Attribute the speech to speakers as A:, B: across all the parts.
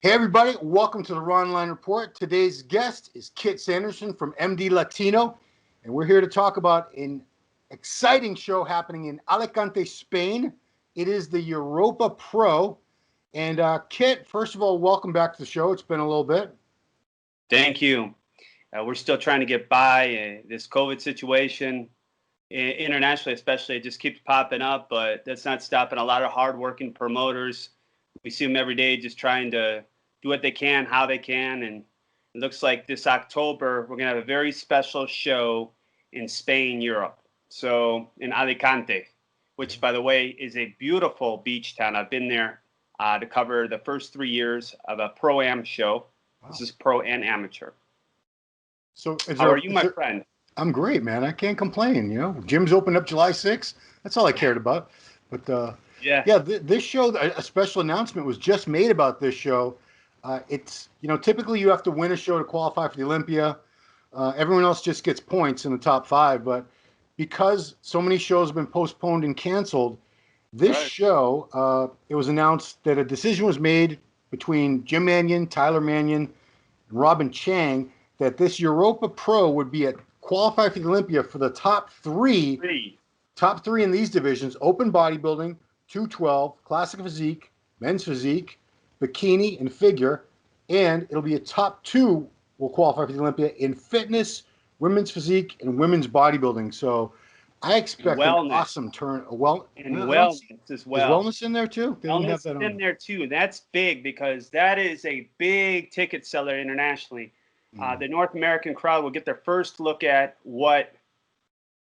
A: Hey everybody, welcome to the Ronline Report. Today's guest is Kit Sanderson from MD Latino, and we're here to talk about an exciting show happening in Alicante, Spain. It is the Europa Pro. And Kit, first of all, welcome back to the show. It's been a little bit.
B: Thank you. We're still trying to get by this COVID situation. Internationally, especially, it just keeps popping up, but that's not stopping a lot of hardworking promoters. We see them every day just trying to do what they can, how they can, and it looks like this October we're going to have a very special show in Spain, Europe. So in Alicante, which, by the way, is a beautiful beach town. I've been there to cover the first 3 years of a Pro-Am show. Wow. This is pro and amateur.
A: So
B: how are you, my friend?
A: I'm great, man. I can't complain. You know, gym's opened up July 6th. That's all I cared about. But this show, a special announcement was just made about this show. It's, typically you have to win a show to qualify for the Olympia. Everyone else just gets points in the top 5. But because so many shows have been postponed and canceled, this show, it was announced that a decision was made between Jim Mannion, Tyler Mannion, and Robin Chang that this Europa Pro would be at qualify for the Olympia for the top three in these divisions: open bodybuilding, 212, classic physique, men's physique, bikini, and figure. And it'll be a top 2 will qualify for the Olympia in fitness, women's physique, and women's bodybuilding. So I expect an awesome turn.
B: Wellness as well.
A: Is wellness in there too?
B: They wellness have that in there too. That's big because that is a big ticket seller internationally. The North American crowd will get their first look at what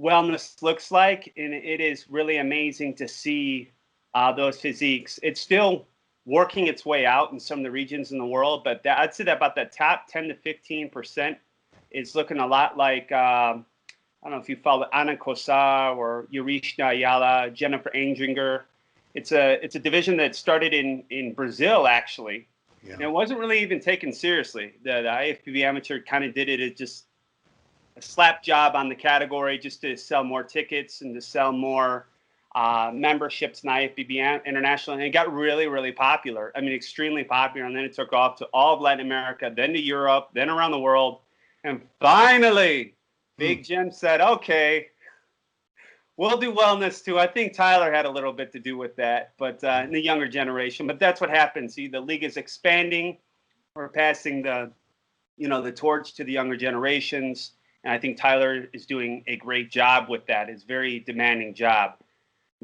B: wellness looks like, and it is really amazing to see those physiques. It's still working its way out in some of the regions in the world, but I'd say that about the top 10 to 15% is looking a lot like, I don't know if you follow Ana Kosar or Yurishna Ayala, Jennifer Andringer. It's a division that started in Brazil, actually. Yeah. And it wasn't really even taken seriously. The IFBB Amateur kind of did it as just a slap job on the category just to sell more tickets and to sell more memberships in IFBB International. And it got really, really popular. I mean, extremely popular. And then it took off to all of Latin America, then to Europe, then around the world. And finally, Big Jim said, okay, we'll do wellness too. I think Tyler had a little bit to do with that, but in the younger generation. But that's what happens. See, the league is expanding. We're passing the torch to the younger generations. And I think Tyler is doing a great job with that. It's a very demanding job.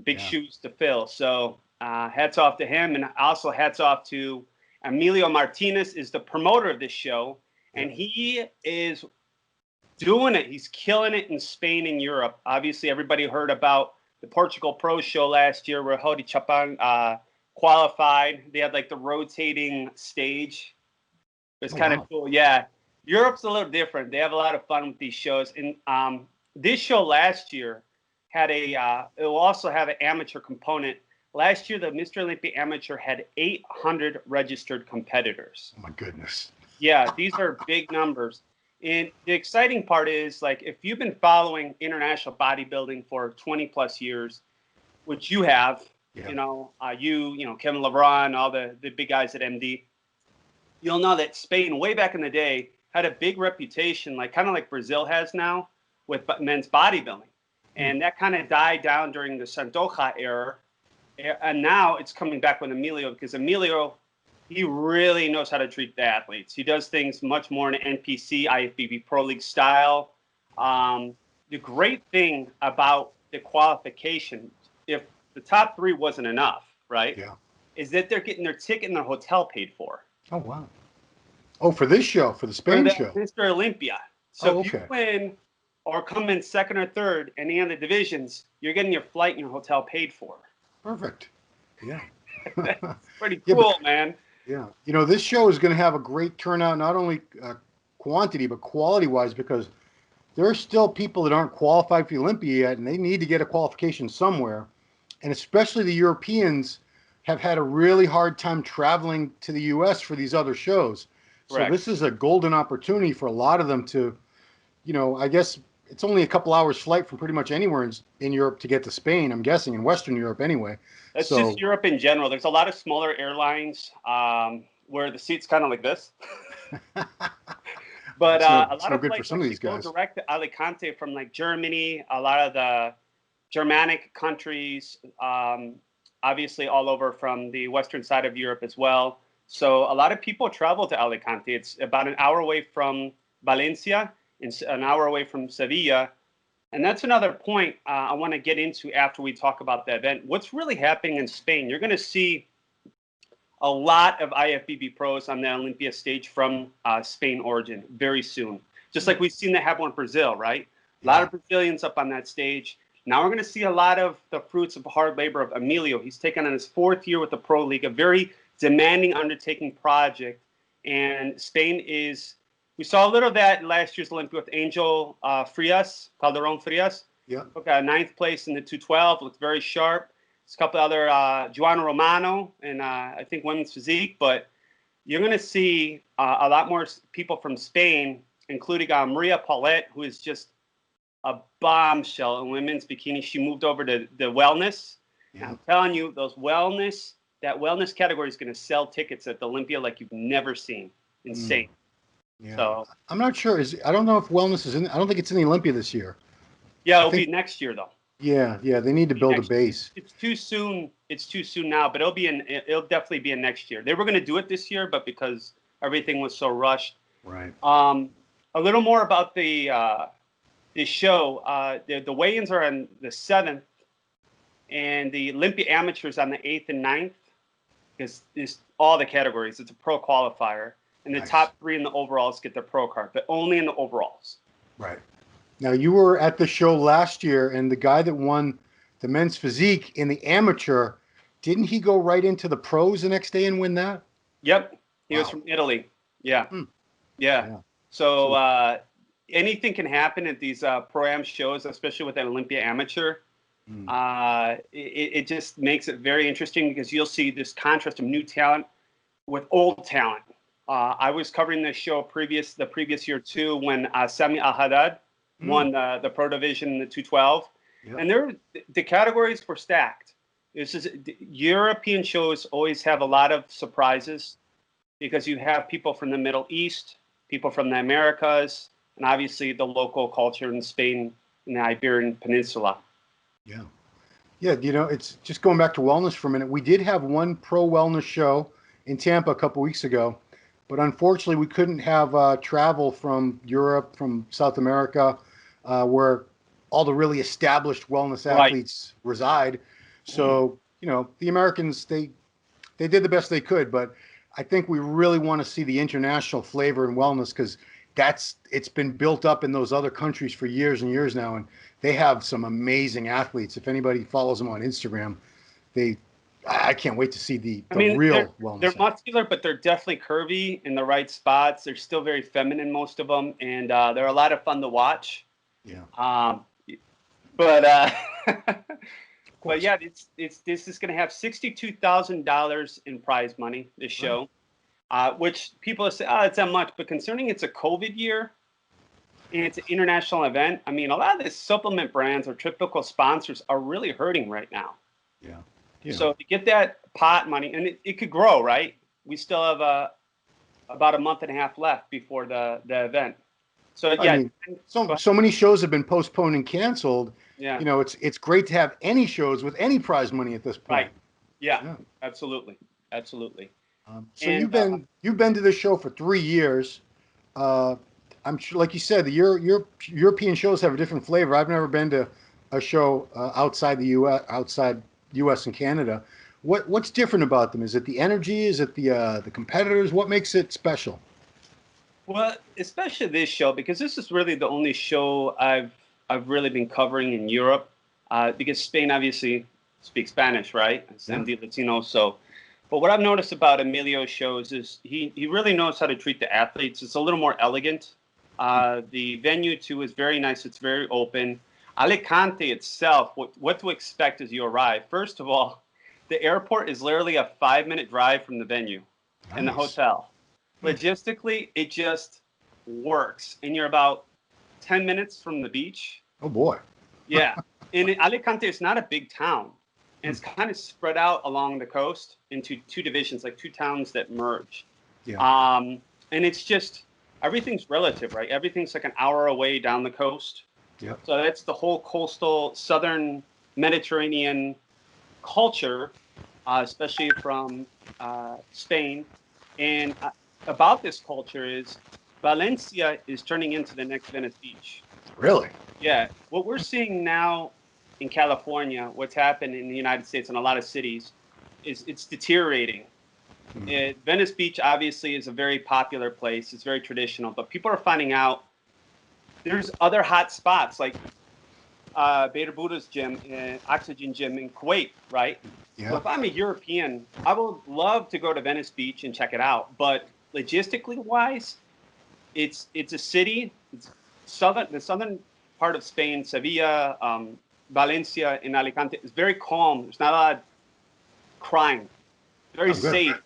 B: Big shoes to fill. So hats off to him. And also hats off to Emilio Martinez, is the promoter of this show. And he is doing it. He's killing it in Spain and Europe. Obviously, everybody heard about the Portugal Pro Show last year where Hody Chapan qualified. They had like the rotating stage. It was kind of cool. Yeah. Europe's a little different. They have a lot of fun with these shows. And this show last year had it will also have an amateur component. Last year, the Mr. Olympia Amateur had 800 registered competitors.
A: Oh, my goodness.
B: Yeah, these are big numbers. And the exciting part is, like, if you've been following international bodybuilding for 20 plus years, which you have, Kevin LeBron, all the big guys at MD, you'll know that Spain, way back in the day, had a big reputation, kind of like Brazil has now with men's bodybuilding. And that kind of died down during the Sandoja era. And now it's coming back with Emilio, because Emilio, he really knows how to treat the athletes. He does things much more in an NPC, IFBB Pro League style. The great thing about the qualification, if the top 3 wasn't enough, right? Yeah. Is that they're getting their ticket and their hotel paid for.
A: Oh, wow. Oh, for this show, for the Spain show.
B: Mr. Olympia. So if you win or come in second or third in any of the divisions, you're getting your flight and your hotel paid for.
A: Perfect. Yeah.
B: That's pretty cool, man.
A: Yeah. This show is going to have a great turnout, not only quantity, but quality-wise, because there are still people that aren't qualified for the Olympia yet, and they need to get a qualification somewhere. And especially the Europeans have had a really hard time traveling to the U.S. for these other shows. Correct. So this is a golden opportunity for a lot of them to, I guess it's only a couple hours flight from pretty much anywhere in Europe to get to Spain, I'm guessing, in Western Europe anyway.
B: That's just Europe in general. There's a lot of smaller airlines. where the seat's kind of like this. But a lot of flights go direct to Alicante from like Germany, a lot of the Germanic countries, obviously all over from the western side of Europe as well. So a lot of people travel to Alicante. It's about an hour away from Valencia and an hour away from Sevilla. And that's another point I want to get into after we talk about the event. What's really happening in Spain? You're going to see a lot of IFBB pros on the Olympia stage from Spain origin very soon. Just like we've seen that happen in Brazil, right? A lot of Brazilians up on that stage. Now we're going to see a lot of the fruits of hard labor of Emilio. He's taken on his 4th year with the Pro League, a very demanding undertaking project. And Spain is, we saw a little of that in last year's Olympia with Angel Frias, Calderon Frias.
A: Yeah.
B: Okay, 9th place in the 212, looked very sharp. There's a couple other, Joanna Romano, and I think women's physique, but you're going to see a lot more people from Spain, including Maria Paulette, who is just a bombshell in women's bikini. She moved over to the wellness. Yeah. I'm telling you, that wellness category is going to sell tickets at the Olympia like you've never seen. Insane.
A: Yeah.
B: So
A: I'm not sure. I don't know if wellness is in. I don't think it's in the Olympia this year.
B: Yeah, it'll be next year though.
A: Yeah, they need to build a base.
B: It's too soon. It's too soon now, but it'll definitely be in next year. They were going to do it this year, but because everything was so rushed.
A: Right.
B: A little more about the show. The weigh-ins are on the 7th, and the Olympia amateurs on the 8th and 9th. Because it's all the categories. It's a pro qualifier, and the top 3 in the overalls get their pro card, but only in the overalls.
A: Right. Now, you were at the show last year, and the guy that won the men's physique in the amateur, didn't he go right into the pros the next day and win that?
B: Yep. He was from Italy. Yeah. Yeah. So anything can happen at these pro-am shows, especially with an Olympia amateur. It just makes it very interesting because you'll see this contrast of new talent with old talent. I was covering this show the previous year, too, when Sami Al-Haddad won the pro division in the 212, and the categories were stacked. European shows always have a lot of surprises because you have people from the Middle East, people from the Americas, and obviously the local culture in Spain and the Iberian Peninsula.
A: Yeah. It's just going back to wellness for a minute. We did have one pro wellness show in Tampa a couple weeks ago, but unfortunately we couldn't have travel from Europe, from South America, where all the really established wellness athletes reside. So, the Americans, they did the best they could, but I think we really want to see the international flavor in wellness because it's been built up in those other countries for years and years now, and they have some amazing athletes. If anybody follows them on Instagram, I can't wait to see the real wellness.
B: They're muscular, but they're definitely curvy in the right spots. They're still very feminine, most of them, and they're a lot of fun to watch.
A: Yeah.
B: But yeah, this is going to have $62,000 in prize money. This show, which people say, it's that much, but concerning it's a COVID year and it's an international event, I mean, a lot of the supplement brands or typical sponsors are really hurting right now.
A: Yeah.
B: So to get that pot money, and it could grow, right? We still have about a month and a half left before the event. So
A: so many shows have been postponed and canceled.
B: Yeah.
A: It's great to have any shows with any prize money at this point.
B: Right. Yeah. Absolutely.
A: So you've been to this show for 3 years. I'm sure, like you said, your European shows have a different flavor. I've never been to a show outside the U.S. and Canada. What's different about them? Is it the energy? Is it the competitors? What makes it special?
B: Well, especially this show, because this is really the only show I've really been covering in Europe, because Spain obviously speaks Spanish, right? I'm Latino, so. But what I've noticed about Emilio's shows is he really knows how to treat the athletes. It's a little more elegant. The venue too is very nice. It's very open. Alicante itself, what to expect as you arrive. First of all, the airport is literally a 5-minute drive from the venue and the hotel. Logistically, it just works. And you're about 10 minutes from the beach.
A: Oh, boy.
B: Yeah. And Alicante is not a big town. And it's kind of spread out along the coast into 2 divisions, like 2 towns that merge.
A: Yeah.
B: And it's just, everything's relative, right? Everything's like an hour away down the coast.
A: Yep.
B: So that's the whole coastal southern Mediterranean culture, especially from Spain. And about this culture is Valencia is turning into the next Venice Beach.
A: Really?
B: Yeah. What we're seeing now in California, what's happened in the United States in a lot of cities, is it's deteriorating. Venice Beach obviously is a very popular place. It's very traditional, but people are finding out there's other hot spots like Beta Buddha's gym, Oxygen Gym in Kuwait, right?
A: Yeah.
B: So if I'm a European, I would love to go to Venice Beach and check it out. But logistically wise, it's a city. It's the southern part of Spain, Sevilla, Valencia, and Alicante is very calm. There's not a lot of crime. Very safe.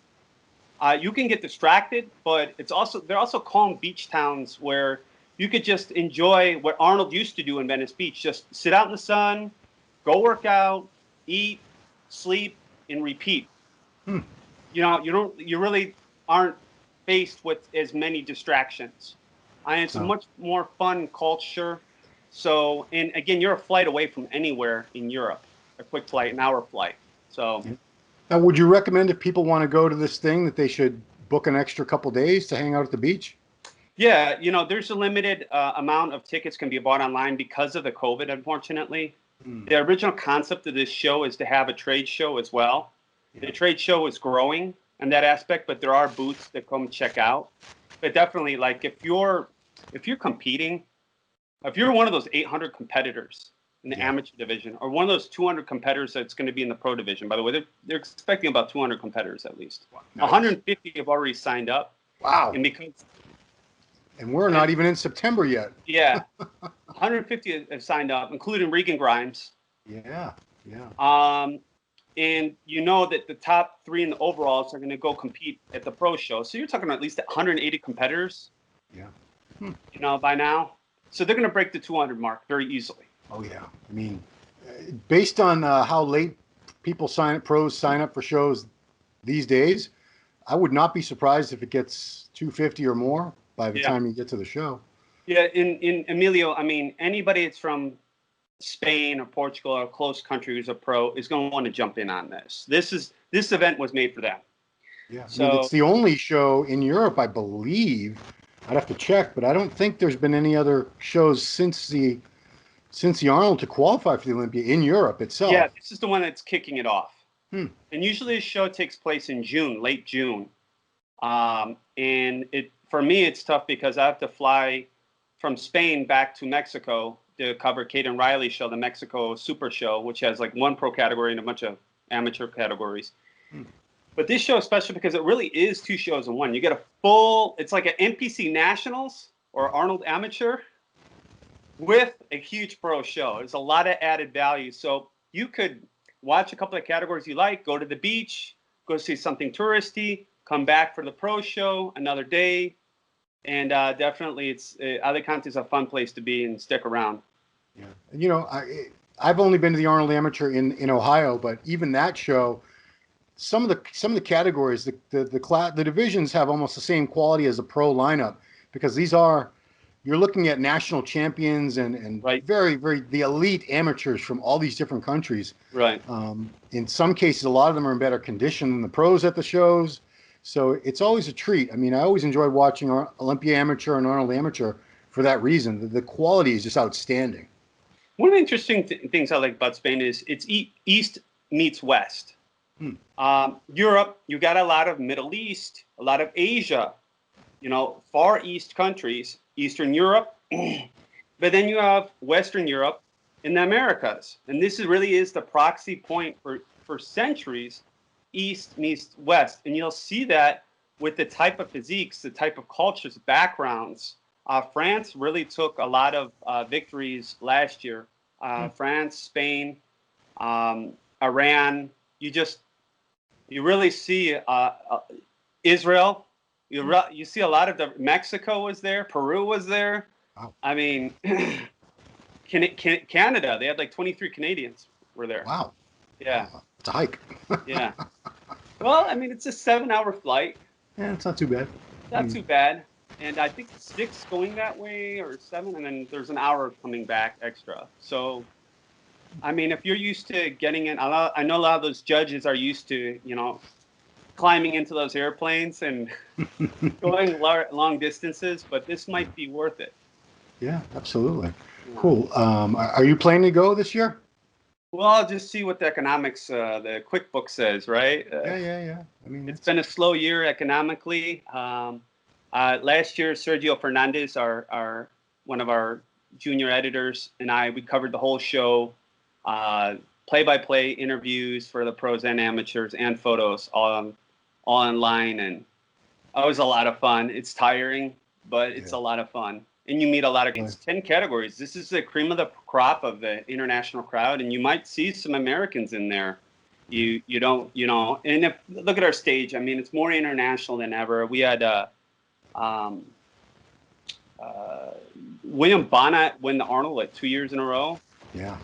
B: You can get distracted, but they're also calm beach towns where you could just enjoy what Arnold used to do in Venice Beach. Just sit out in the sun, go work out, eat, sleep, and repeat. You know, you really aren't faced with as many distractions. And it's a much more fun culture. So, and again, you're a flight away from anywhere in Europe, a quick flight, an hour flight. So.
A: Yeah. Now, would you recommend if people want to go to this thing that they should book an extra couple days to hang out at the beach?
B: Yeah, you know, there's a limited amount of tickets can be bought online because of the COVID, unfortunately. The original concept of this show is to have a trade show as well. Yeah. The trade show is growing in that aspect, but there are booths that come check out. But definitely, like if you're competing, if you're one of those 800 competitors in the amateur division, or one of those 200 competitors that's going to be in the pro division. By the way, they're expecting about 200 competitors at least. Nice. 150 have already signed up.
A: Wow! And we're not even in September yet.
B: Yeah, 150 have signed up, including Regan Grimes.
A: Yeah.
B: And you know that the top 3 in the overalls are going to go compete at the pro show. So you're talking about at least 180 competitors.
A: Yeah.
B: You know, by now. So they're going to break the 200 mark very easily.
A: Oh, yeah. I mean, based on how late pros sign up for shows these days, I would not be surprised if it gets 250 or more by the time you get to the show. Yeah,
B: in Emilio, I mean, anybody that's from Spain or Portugal or a close country who's a pro is going to want to jump in on this. This event was made for them.
A: Yeah, so I mean, it's the only show in Europe, I believe. I'd have to check, but I don't think there's been any other shows since the Arnold to qualify for the Olympia in Europe itself.
B: Yeah, this is the one that's kicking it off. And usually a show takes place in June, late June. And for me, it's tough because I have to fly from Spain back to Mexico to cover Caden Riley's show, the Mexico Super Show, which has like one pro category and a bunch of amateur categories. But this show is special because it really is 2 shows in one. You get a full, it's like an NPC Nationals or Arnold Amateur with a huge pro show. There's a lot of added value. So you could watch a couple of categories you like, go to the beach, go see something touristy, come back for the pro show another day. And definitely Alicante is a fun place to be and stick around.
A: Yeah. You know, I've only been to the Arnold Amateur in Ohio, but even that show, some of the categories, the divisions have almost the same quality as a pro lineup, because you're looking at national champions and very, very the elite amateurs from all these different countries.
B: Right.
A: In some cases, a lot of them are in better condition than the pros at the shows. So it's always a treat. I mean, I always enjoy watching Olympia Amateur and Arnold Amateur for that reason. The quality is just outstanding.
B: One of the interesting things I like about Spain is it's East meets West. Europe, you got a lot of Middle East, a lot of Asia, you know, Far East countries, Eastern Europe, but then you have Western Europe and the Americas. And this really is the proxy point for centuries, East meets West. And you'll see that with the type of physiques, the type of cultures, backgrounds. France really took a lot of victories last year. France, Spain, Iran. You really see Israel. You see a lot of Mexico was there. Peru was there. Wow. I mean, Canada. They had like 23 Canadians were there.
A: Wow.
B: Yeah.
A: It's a hike.
B: Yeah. Well, I mean, it's a 7-hour flight.
A: Yeah, it's not too bad.
B: Not too bad. And I think 6 going that way or 7, and then there's an hour coming back extra. So, I mean, if you're used to getting in, I know a lot of those judges are used to, climbing into those airplanes and going long distances, but this might be worth it.
A: Yeah, absolutely. Yeah. Cool. Are you planning to go this year?
B: Well, I'll just see what the economics, the QuickBook says, right?
A: Yeah. I mean,
B: it's been a slow year economically. Last year, Sergio Fernandez, our one of our junior editors, and we covered the whole show, play-by-play interviews for the pros and amateurs, and photos all online, and it was a lot of fun. It's tiring, but it's a lot of fun. And you meet a lot of, it's 10 categories. This is the cream of the crop of the international crowd, and you might see some Americans in there. You don't, and look at our stage. I mean, it's more international than ever. We had William Bonnet win the Arnold like 2 years in a row.
A: Yeah.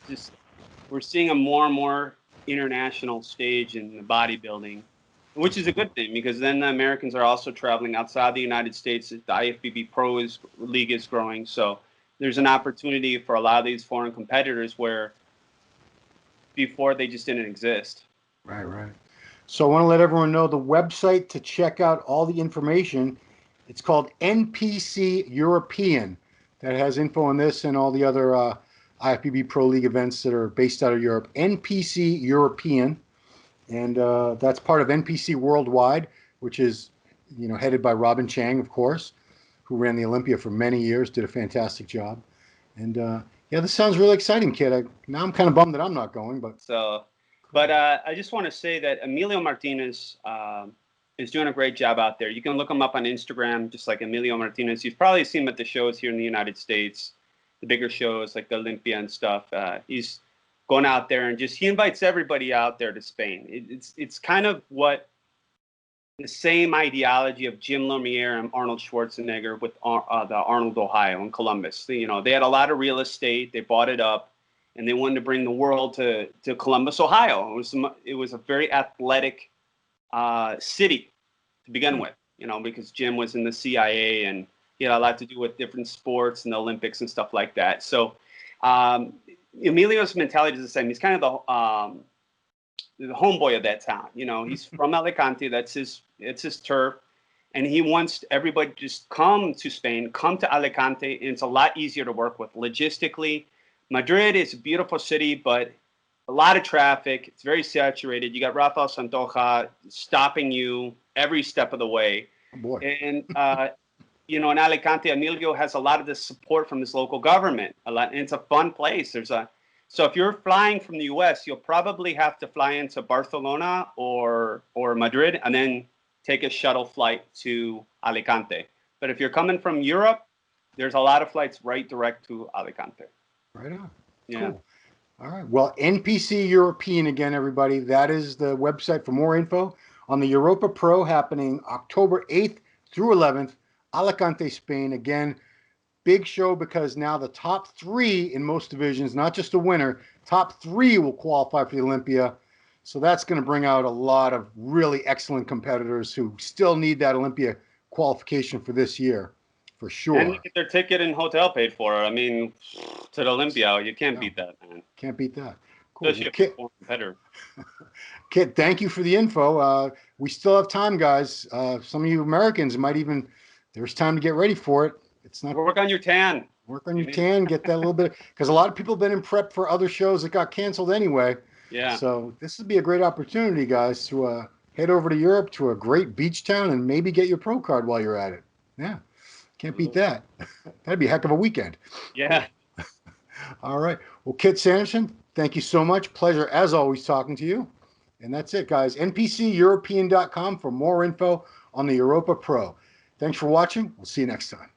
B: Just we're seeing a more and more international stage in the bodybuilding, which is a good thing, because then the Americans are also traveling outside the United States. The IFBB Pro league is growing, so there's an opportunity for a lot of these foreign competitors where before they just didn't exist.
A: Right. So I want to let everyone know the website to check out all the information. It's called NPC European. That has info on this and all the other IFBB Pro League events that are based out of Europe. NPC European. And that's part of NPC Worldwide, which is, headed by Robin Chang, of course, who ran the Olympia for many years, did a fantastic job. And this sounds really exciting, kid. Now I'm kind of bummed that I'm not going, but.
B: But I just want to say that Emilio Martinez is doing a great job out there. You can look him up on Instagram, just like Emilio Martinez. You've probably seen him at the shows here in the United States, the bigger shows like the Olympia and stuff. He's going out there and he invites everybody out there to Spain. It's kind of what the same ideology of Jim Lumiere and Arnold Schwarzenegger with the Arnold, Ohio in Columbus. They had a lot of real estate. They bought it up, and they wanted to bring the world to Columbus, Ohio. It was a very athletic city to begin with, because Jim was in the CIA and he had a lot to do with different sports and the Olympics and stuff like that. So Emilio's mentality is the same. He's kind of the homeboy of that town. He's from Alicante. It's his turf, and he wants everybody to just come to Spain, come to Alicante, and it's a lot easier to work with logistically. Madrid is a beautiful city, but a lot of traffic. It's very saturated. You got Rafael Santoja stopping you every step of the way.
A: Oh boy.
B: And in Alicante, Emilio has a lot of the support from his local government. And it's a fun place. So if you're flying from the U.S., you'll probably have to fly into Barcelona or Madrid and then take a shuttle flight to Alicante. But if you're coming from Europe, there's a lot of flights direct to Alicante.
A: Right on.
B: Yeah.
A: Cool. All right. Well, NPC European again, everybody. That is the website for more info on the Europa Pro happening October 8th through 11th, Alicante, Spain. Again, big show because now the top 3 in most divisions, not just a winner, top 3 will qualify for the Olympia. So that's going to bring out a lot of really excellent competitors who still need that Olympia qualification for this year, for sure.
B: And get their ticket and hotel paid for. I mean, to the Olympia, you can't beat that, man.
A: Can't beat that. Cool.
B: Especially if you're a competitor.
A: Kit, thank you for the info. We still have time, guys. Some of you Americans there's time to get ready for it. It's not.
B: Work on your tan.
A: Work on your tan. Get that little bit, because a lot of people have been in prep for other shows that got canceled anyway.
B: Yeah.
A: So this would be a great opportunity, guys, to head over to Europe to a great beach town and maybe get your pro card while you're at it. Yeah. Can't beat that. That'd be a heck of a weekend.
B: Yeah.
A: All right. Well, Kit Sanderson, thank you so much. Pleasure, as always, talking to you. And that's it, guys. NPCEuropean.com for more info on the Europa Pro. Thanks for watching. We'll see you next time.